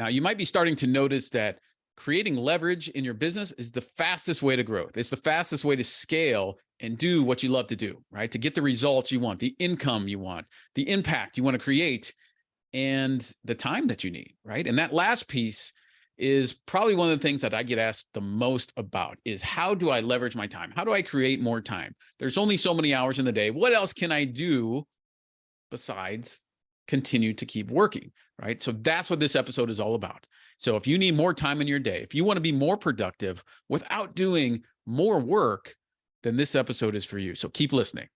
Now, you might be starting to notice that creating leverage in your business is the fastest way to growth. It's the fastest way to scale and do what you love to do, right? To get the results you want, the income you want, the impact you want to create, and the time that you need, right? And that last piece is probably one of the things that I get asked the most about is how do I leverage my time? How do I create more time? There's only so many hours in the day. What else can I do besides continue to keep working, right? So that's what this episode is all about. So if you need more time in your day, if you want to be more productive without doing more work, then this episode is for you. So keep listening.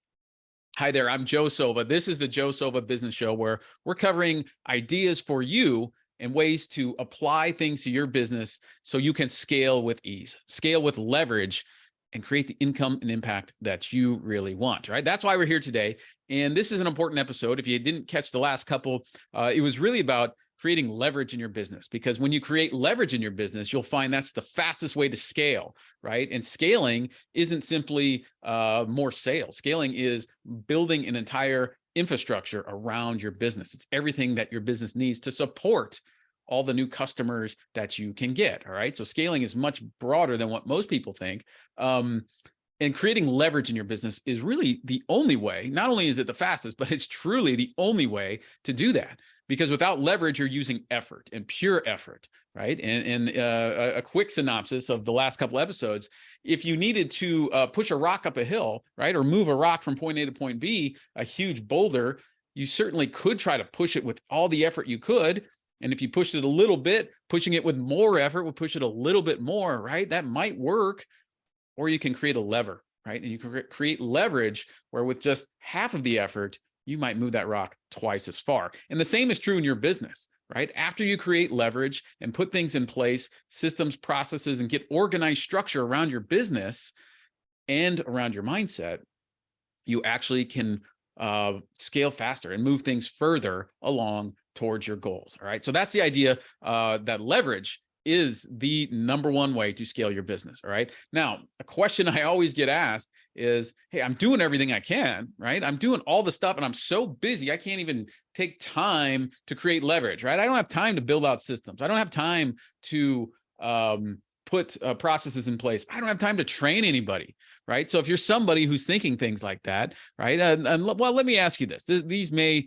Hi there, I'm Joe Sova. This is the Joe Sova Business Show, where we're covering ideas for you and ways to apply things to your business so you can scale with ease, scale with leverage, and create the income and impact that you really want, right? That's why we're here today. And this is an important episode. If you didn't catch the last couple, it was really about creating leverage in your business, because when you create leverage in your business, you'll find that's the fastest way to scale, right? And scaling isn't simply more sales. Scaling is building an entire infrastructure around your business. It's everything that your business needs to support all the new customers that you can get. All right. So scaling is much broader than what most people think. And creating leverage in your business is really the only way. Not only is it the fastest, but it's truly the only way to do that. Because without leverage, you're using effort and pure effort, right? And a quick synopsis of the last couple episodes: if you needed to push a rock up a hill, right, or move a rock from point A to point B, a huge boulder, you certainly could try to push it with all the effort you could. And if you pushed it a little bit, pushing it with more effort will push it a little bit more, right? That might work. Or you can create a lever, right? And you can create leverage where with just half of the effort, you might move that rock twice as far. And the same is true in your business, right? After you create leverage and put things in place, systems, processes, and get organized structure around your business and around your mindset, you actually can scale faster and move things further along towards your goals. All right. So that's the idea that leverage is the number one way to scale your business. All right. Now, a question I always get asked is, hey, I'm doing everything I can, right? I'm doing all the stuff and I'm so busy, I can't even take time to create leverage, right? I don't have time to build out systems. I don't have time to put processes in place. I don't have time to train anybody, right? So if you're somebody who's thinking things like that, right? Well, let me ask you this. This may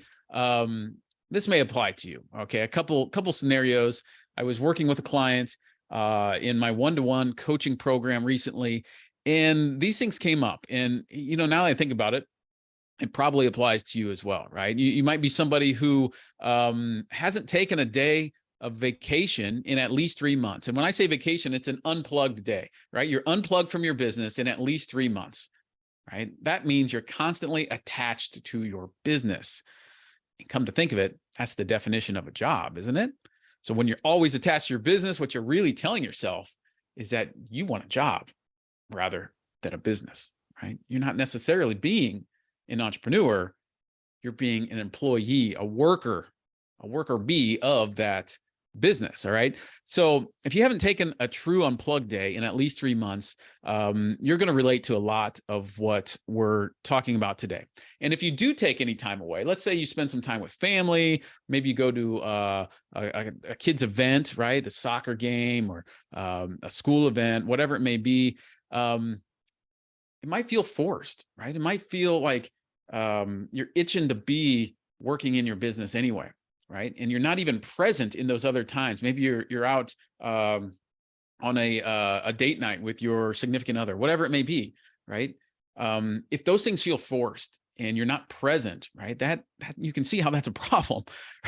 apply to you. Okay. A couple scenarios. I was working with a client in my one-to-one coaching program recently, and these things came up. And, now that I think about it, it probably applies to you as well, right? You might be somebody who hasn't taken a day of vacation in at least 3 months. And when I say vacation, it's an unplugged day, right? You're unplugged from your business in at least 3 months, right? That means you're constantly attached to your business. And come to think of it, that's the definition of a job, isn't it? So when you're always attached to your business, what you're really telling yourself is that you want a job rather than a business, right? You're not necessarily being an entrepreneur. You're being an employee, a worker bee of that business. All right. So if you haven't taken a true unplugged day in at least 3 months, you're going to relate to a lot of what we're talking about today. And if you do take any time away, let's say you spend some time with family, maybe you go to a kid's event, right? A soccer game or a school event, whatever it may be, it might feel forced, right? It might feel like you're itching to be working in your business anyway. Right. And you're not even present in those other times. Maybe you're out on a date night with your significant other, whatever it may be. Right. If those things feel forced and you're not present, right, that you can see how that's a problem.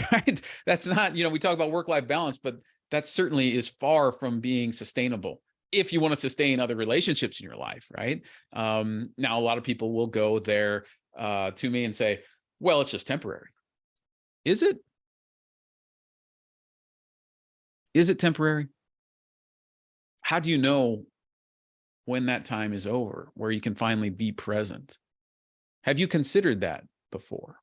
Right. That's not, we talk about work-life balance, but that certainly is far from being sustainable if you want to sustain other relationships in your life. Right. Now, a lot of people will go there to me and say, well, it's just temporary. Is it? Is it temporary? How do you know when that time is over, where you can finally be present? Have you considered that before?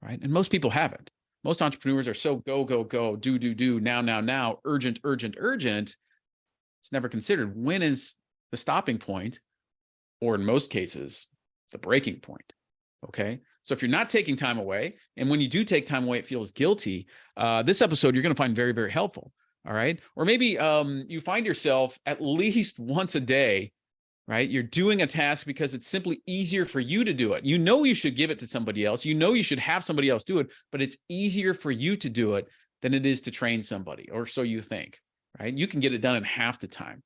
Right? And most people haven't. Most entrepreneurs are so go, go, go, do, now, urgent. It's never considered when is the stopping point, or in most cases, the breaking point. Okay. So if you're not taking time away, and when you do take time away, it feels guilty, this episode you're going to find very, very helpful. All right. Or maybe you find yourself at least once a day, right? You're doing a task because it's simply easier for you to do it. You know, you should give it to somebody else. You know, you should have somebody else do it, but it's easier for you to do it than it is to train somebody, or so you think, right? You can get it done in half the time.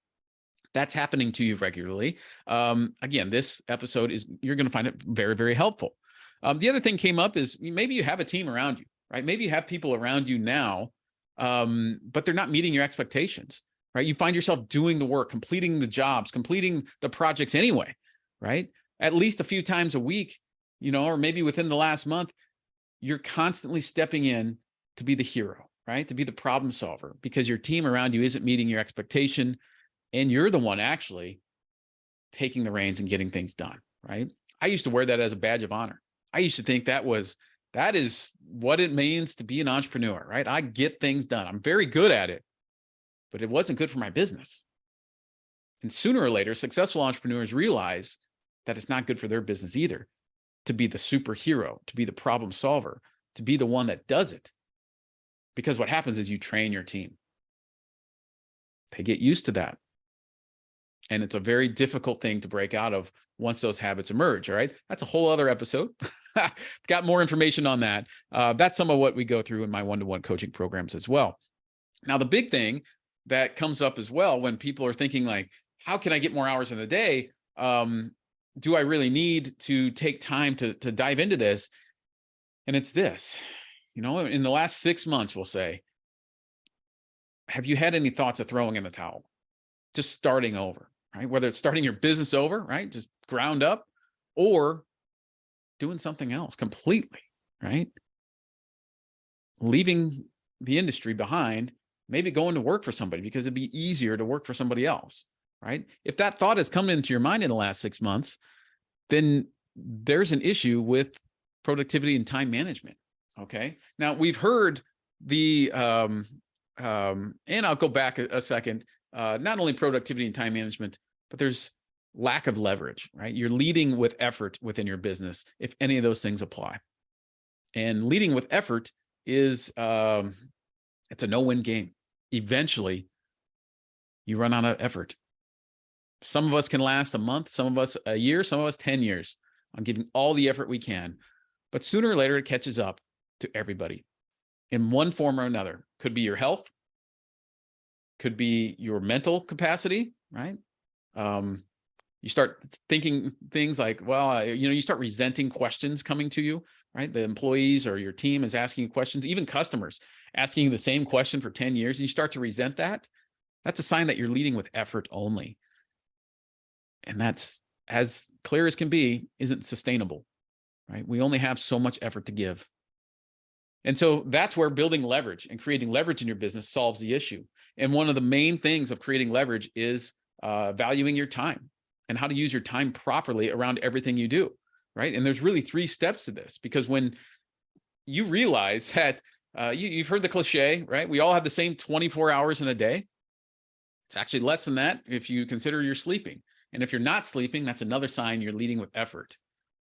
That's happening to you regularly. Again, this episode you're going to find it very, very helpful. The other thing came up is maybe you have a team around you, right? Maybe you have people around you now, but they're not meeting your expectations, right? You find yourself doing the work, completing the jobs, completing the projects anyway, right? At least a few times a week, or maybe within the last month, you're constantly stepping in to be the hero, right? To be the problem solver, because your team around you isn't meeting your expectation, and you're the one actually taking the reins and getting things done, right? I used to wear that as a badge of honor. I used to think that is what it means to be an entrepreneur, right? I get things done. I'm very good at it, but it wasn't good for my business. And sooner or later, successful entrepreneurs realize that it's not good for their business either, to be the superhero, to be the problem solver, to be the one that does it. Because what happens is you train your team. They get used to that. And it's a very difficult thing to break out of once those habits emerge. All right. That's a whole other episode. Got more information on that. That's some of what we go through in my one-to-one coaching programs as well. Now, the big thing that comes up as well when people are thinking like, how can I get more hours in the day? Do I really need to take time to dive into this? And it's this, in the last 6 months, we'll say, have you had any thoughts of throwing in the towel? Just starting over, right? Whether it's starting your business over, right? Just ground up, or doing something else completely, right? Leaving the industry behind, maybe going to work for somebody because it'd be easier to work for somebody else, right? If that thought has come into your mind in the last 6 months, then there's an issue with productivity and time management. Okay. Now we've heard and I'll go back a second. Not only productivity and time management, but there's lack of leverage, right? You're leading with effort within your business, if any of those things apply. And leading with effort is, it's a no-win game. Eventually, you run out of effort. Some of us can last a month, some of us a year, some of us 10 years on giving all the effort we can. But sooner or later, it catches up to everybody in one form or another. Could be your health, could be your mental capacity, right? You start thinking things like, well, you start resenting questions coming to you, right? The employees or your team is asking you questions, even customers asking you the same question for 10 years, and you start to resent that. That's a sign that you're leading with effort only. And that's, as clear as can be, isn't sustainable, right? We only have so much effort to give. And so that's where building leverage and creating leverage in your business solves the issue. And one of the main things of creating leverage is valuing your time and how to use your time properly around everything you do, right? And there's really 3 steps to this, because when you realize that you've heard the cliche, right? We all have the same 24 hours in a day. It's actually less than that if you consider you're sleeping. And if you're not sleeping, that's another sign you're leading with effort,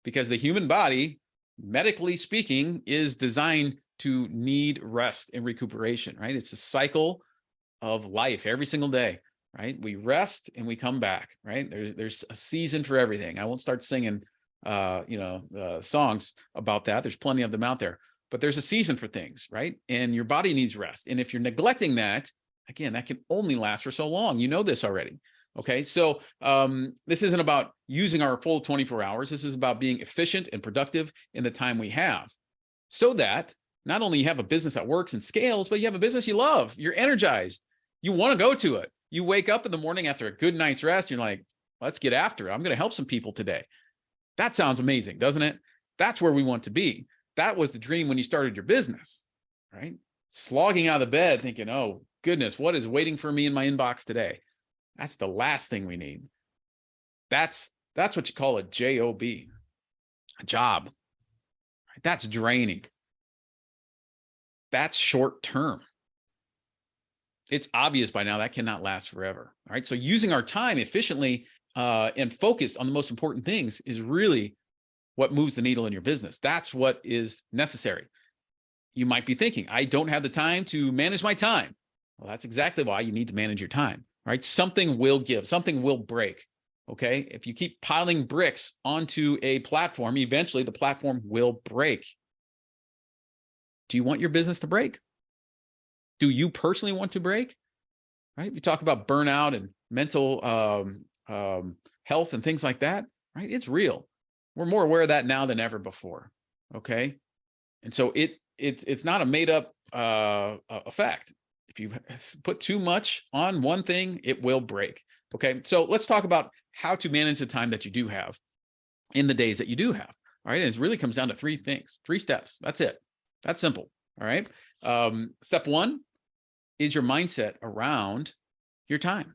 because the human body, medically speaking, is designed to need rest and recuperation, right? It's the cycle of life every single day, right? We rest and we come back, right? There's a season for everything. I won't start singing, songs about that. There's plenty of them out there, but there's a season for things, right? And your body needs rest. And if you're neglecting that, again, that can only last for so long. You know this already. Okay. So this isn't about using our full 24 hours. This is about being efficient and productive in the time we have, so that not only you have a business that works and scales, but you have a business you love. You're energized. You want to go to it. You wake up in the morning after a good night's rest. You're like, let's get after it. I'm going to help some people today. That sounds amazing, doesn't it? That's where we want to be. That was the dream when you started your business, right? Slogging out of the bed thinking, oh goodness, what is waiting for me in my inbox today? That's the last thing we need. That's what you call a job, a job. Right? That's draining. That's short term. It's obvious by now that cannot last forever. All right. So using our time efficiently and focused on the most important things is really what moves the needle in your business. That's what is necessary. You might be thinking, I don't have the time to manage my time. Well, that's exactly why you need to manage your time, right? Something will give, something will break. Okay. If you keep piling bricks onto a platform, eventually the platform will break. Do you want your business to break? Do you personally want to break? Right? You talk about burnout and mental health and things like that, right? It's real. We're more aware of that now than ever before. Okay. And so it's not a made up effect. If you put too much on one thing, it will break. Okay. So let's talk about how to manage the time that you do have in the days that you do have. All right. And it really comes down to three things, 3 steps. That's it. That's simple. All right. Step 1 is your mindset around your time.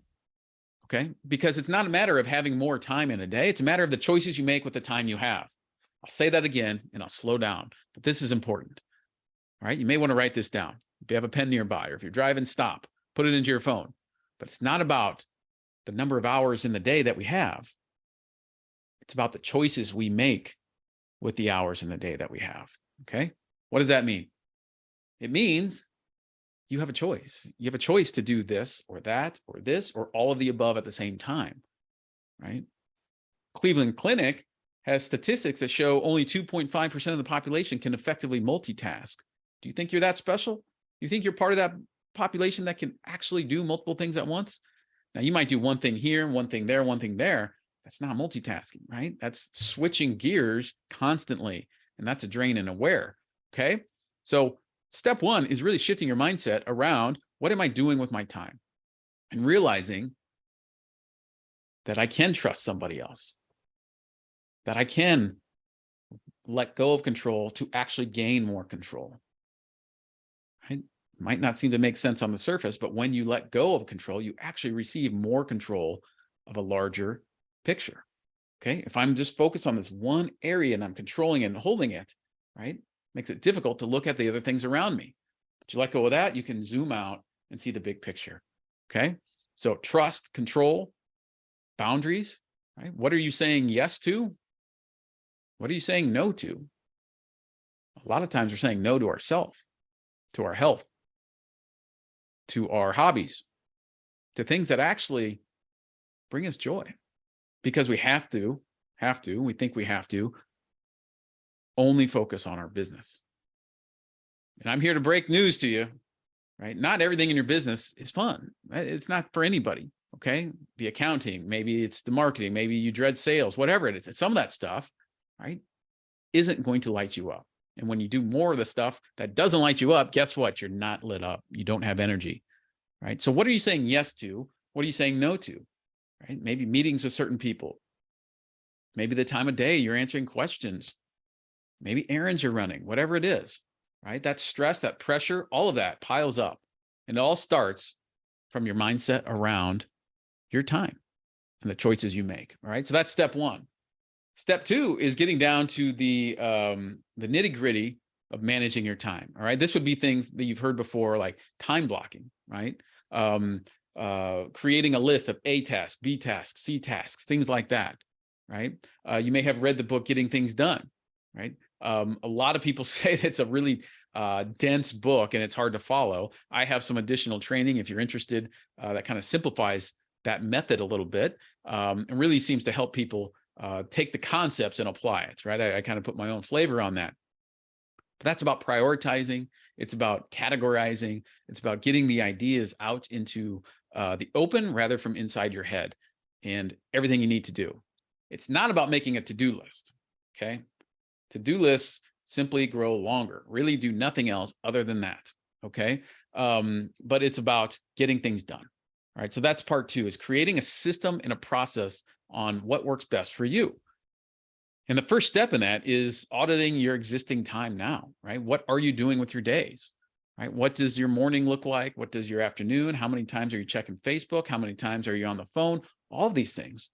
Okay. Because it's not a matter of having more time in a day. It's a matter of the choices you make with the time you have. I'll say that again and I'll slow down, but this is important. All right. You may want to write this down. If you have a pen nearby, or if you're driving, stop, put it into your phone. But it's not about the number of hours in the day that we have. It's about the choices we make with the hours in the day that we have. Okay. What does that mean? It means you have a choice. You have a choice to do this or that or this or all of the above at the same time, right? Cleveland Clinic has statistics that show only 2.5% of the population can effectively multitask. Do you think you're that special? Do you think you're part of that population that can actually do multiple things at once? Now, you might do one thing here, one thing there, one thing there. That's not multitasking, right? That's switching gears constantly, and that's a drain and a wear, okay? So step 1 is really shifting your mindset around what am I doing with my time and realizing that I can trust somebody else, that I can let go of control to actually gain more control. Right? Might not seem to make sense on the surface, but when you let go of control, you actually receive more control of a larger picture. Okay. If I'm just focused on this one area and I'm controlling it and holding it, right, makes it difficult to look at the other things around me. But you let go of that, you can zoom out and see the big picture. Okay. So trust, control, boundaries, right? What are you saying yes to? What are you saying no to? A lot of times we're saying no to ourselves, to our health, to our hobbies, to things that actually bring us joy because we we think we have to only focus on our business. And I'm here to break news to you, right? Not everything in your business is fun. It's not for anybody. Okay. The accounting, maybe it's the marketing, maybe you dread sales, whatever it is. Some of that stuff, right, isn't going to light you up. And when you do more of the stuff that doesn't light you up, guess what? You're not lit up. You don't have energy, right? So what are you saying yes to? What are you saying no to, right? Maybe meetings with certain people. Maybe the time of day you're answering questions. Maybe errands you're running, whatever it is, right? That stress, that pressure, all of that piles up. And it all starts from your mindset around your time and the choices you make, all right? So that's step 1. Step 2 is getting down to the nitty-gritty of managing your time. All right. This would be things that you've heard before, like time blocking, right? Creating a list of A tasks, B tasks, C tasks, things like that. Right. You may have read the book Getting Things Done. Right. A lot of people say that it's a really dense book and it's hard to follow. I have some additional training if you're interested that kind of simplifies that method a little bit and really seems to help people take the concepts and apply it, right? I kind of put my own flavor on that. But that's about prioritizing. It's about categorizing. It's about getting the ideas out into the open rather from inside your head and everything you need to do. It's not about making a to-do list, okay? To-do lists simply grow longer, really do nothing else other than that, okay? But it's about getting things done, all right? So that's part 2, is creating a system and a process on what works best for you. And the first step in that is auditing your existing time now, right? What are you doing with your days, right? What does your morning look like? What does your afternoon? How many times are you checking Facebook? How many times are you on the phone? All of these things,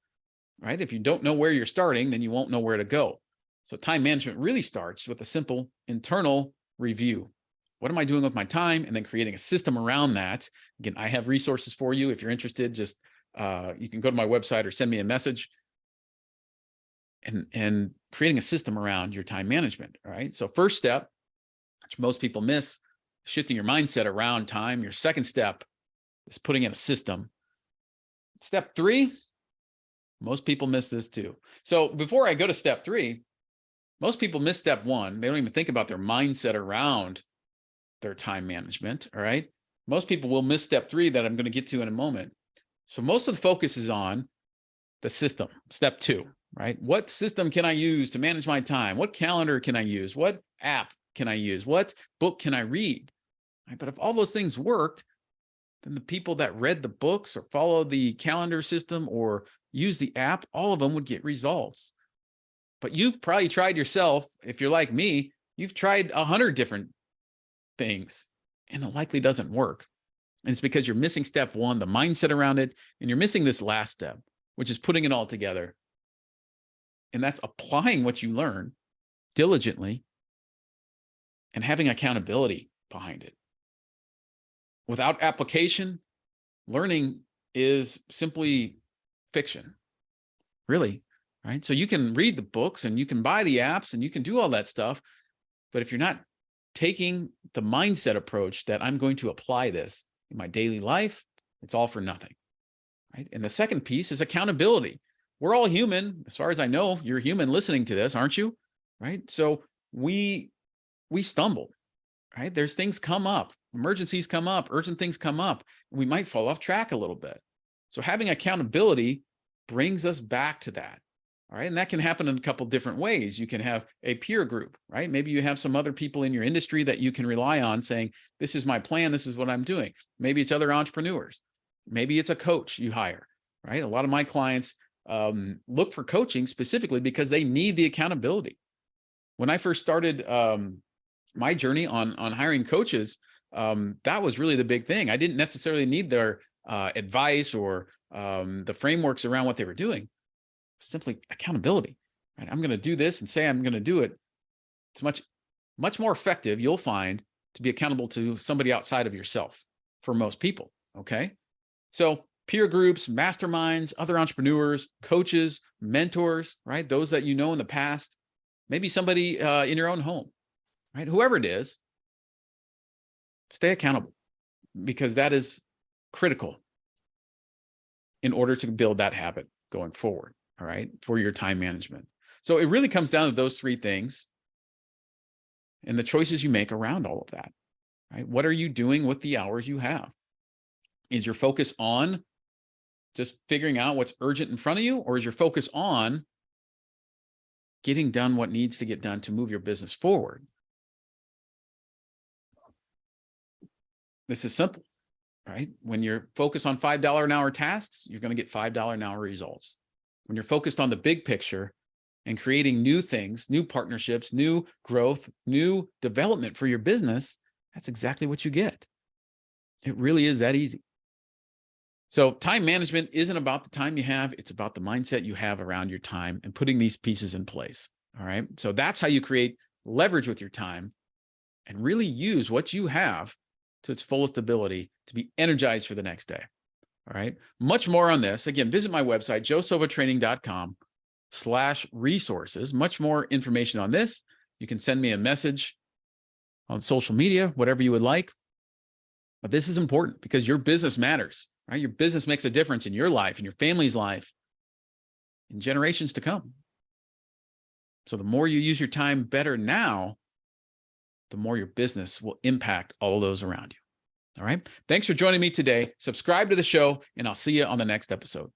right? If you don't know where you're starting, then you won't know where to go. So time management really starts with a simple internal review. What am I doing with my time? And then creating a system around that. Again, I have resources for you. If you're interested, just you can go to my website or send me a message. and creating a system around your time management. All right. So first step, which most people miss, shifting your mindset around time. Your second step is putting in a system. Step 3, most people miss this too. So before I go to step 3, most people miss step 1. They don't even think about their mindset around their time management. All right. Most people will miss step 3 that I'm going to get to in a moment. So most of the focus is on the system, step 2, right? What system can I use to manage my time? What calendar can I use? What app can I use? What book can I read? Right? But if all those things worked, then the people that read the books or followed the calendar system or used the app, all of them would get results. But you've probably tried yourself. If you're like me, you've tried 100 different things and it likely doesn't work. And it's because you're missing step 1, the mindset around it, and you're missing this last step, which is putting it all together. And that's applying what you learn diligently and having accountability behind it. Without application, learning is simply fiction, really, right? So you can read the books and you can buy the apps and you can do all that stuff. But if you're not taking the mindset approach that I'm going to apply this in my daily life, it's all for nothing, right? And the second piece is accountability. We're all human. As far as I know, you're human listening to this, aren't you? Right? So we stumble, right? There's things come up, emergencies come up, urgent things come up, and we might fall off track a little bit. So having accountability brings us back to that. All right. And that can happen in a couple different ways. You can have a peer group, right? Maybe you have some other people in your industry that you can rely on saying, this is my plan. This is what I'm doing. Maybe it's other entrepreneurs. Maybe it's a coach you hire, right? A lot of my clients look for coaching specifically because they need the accountability. When I first started my journey on hiring coaches, that was really the big thing. I didn't necessarily need their advice or the frameworks around what they were doing. Simply accountability. Right? I'm going to do this and say I'm going to do it. It's much more effective, you'll find, to be accountable to somebody outside of yourself for most people. Okay. So peer groups, masterminds, other entrepreneurs, coaches, mentors, right? Those that you know in the past, maybe somebody in your own home, right? Whoever it is, stay accountable because that is critical in order to build that habit going forward. All right, for your time management. So it really comes down to those 3 things and the choices you make around all of that, right? What are you doing with the hours you have? Is your focus on just figuring out what's urgent in front of you, or is your focus on getting done what needs to get done to move your business forward? This is simple, right? When you're focused on $5 an hour tasks, you're going to get $5 an hour results. When you're focused on the big picture and creating new things, new partnerships, new growth, new development for your business, that's exactly what you get. It really is that easy. So time management isn't about the time you have. It's about the mindset you have around your time and putting these pieces in place. All right. So that's how you create leverage with your time and really use what you have to its fullest ability to be energized for the next day. All right. Much more on this. Again, visit my website, joesilvatraining.com/resources. Much more information on this. You can send me a message on social media, whatever you would like. But this is important because your business matters, right? Your business makes a difference in your life, in your family's life, in generations to come. So the more you use your time better now, the more your business will impact all of those around you. All right. Thanks for joining me today. Subscribe to the show, and I'll see you on the next episode.